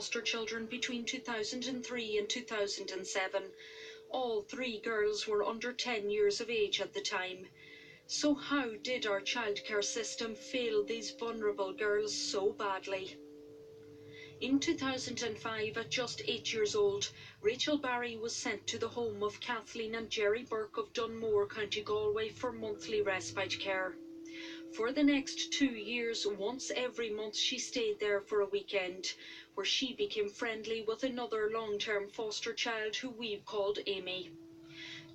foster children between 2003 and 2007. All 3 girls were under 10 years of age at the time. So how did our childcare system fail these vulnerable girls so badly? In 2005, at just 8 years old, Rachel Barry was sent to the home of Kathleen and Jerry Burke of Dunmore, County Galway for monthly respite care. For the next 2 years, once every month she stayed there for a weekend, where she became friendly with another long-term foster child who we've called Amy.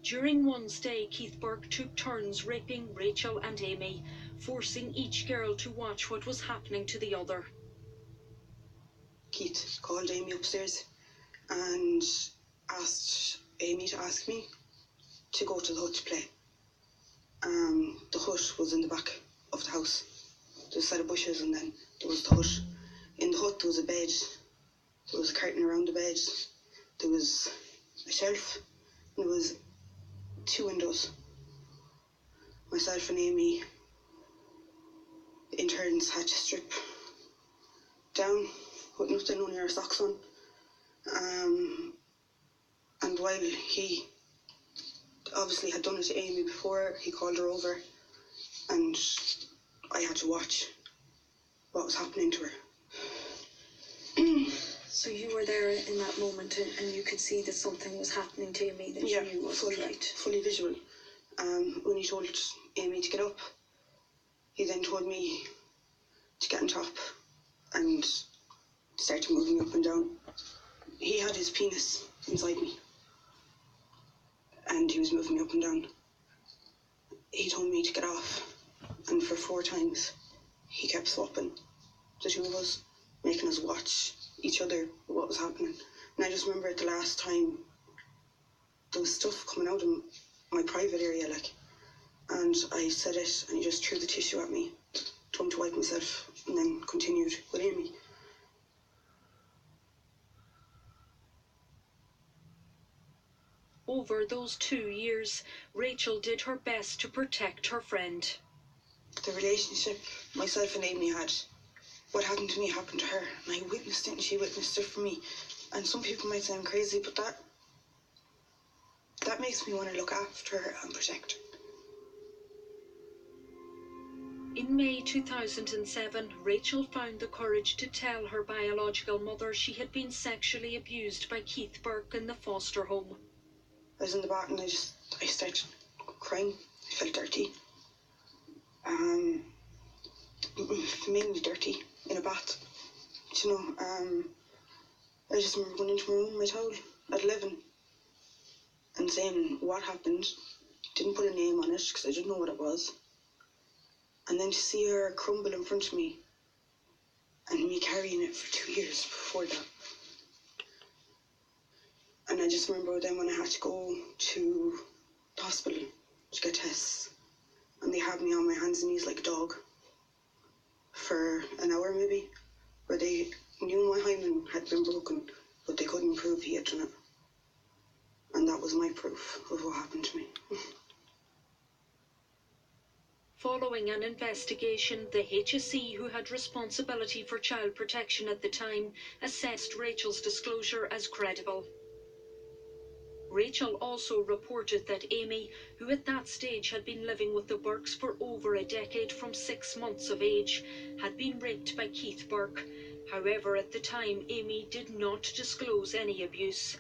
During one stay, Keith Burke took turns raping Rachel and Amy, forcing each girl to watch what was happening to the other. Keith called Amy upstairs and asked Amy to ask me to go to the hut to play. The hut was in the back of the house. There was a set of bushes and then there was the hut. In the hut there was a bed, there was a curtain around the bed, there was a shelf, and there was 2 windows. Myself and Amy in turns had to strip down with nothing, only our socks on. And while he obviously had done it to Amy before, he called her over and I had to watch what was happening to her. So you were there in that moment and you could see that something was happening to Amy that you knew wasn't right? Fully visual. When he told Amy to get up, he then told me to get on top and started moving up and down. He had his penis inside me and he was moving me up and down. He told me to get off, and for 4 times he kept swapping the 2 of us, making us watch each other, what was happening. And I just remember the last time there was stuff coming out of my private area, and I said it and he just threw the tissue at me, told me to wipe myself, and then continued with Amy. Over those 2 years, Rachel did her best to protect her friend. The relationship myself and Amy had, what happened to me happened to her, and I witnessed it and she witnessed it for me. And some people might say I'm crazy, but that makes me want to look after her and protect her. In May 2007, Rachel found the courage to tell her biological mother she had been sexually abused by Keith Burke in the foster home. I was in the bath and I started crying. I felt dirty. Mainly dirty in a bath. I just remember going into my room, my towel, at 11 and saying what happened. Didn't put a name on it because I didn't know what it was. And then to see her crumble in front of me and me carrying it for 2 years before that. And I just remember then when I had to go to the hospital to get tests, and they had me on my hands and knees like a dog for an hour maybe, where they knew my hymen had been broken, but they couldn't prove he had done it. And that was my proof of what happened to me. Following an investigation, the HSE, who had responsibility for child protection at the time, assessed Rachel's disclosure as credible. Rachel also reported that Amy, who at that stage had been living with the Burkes for over a decade from 6 months of age, had been raped by Keith Burke. However, at the time, Amy did not disclose any abuse.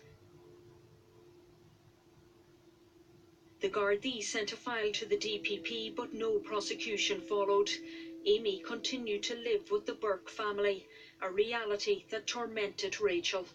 The Gardaí sent a file to the DPP, but no prosecution followed. Amy continued to live with the Burke family, a reality that tormented Rachel.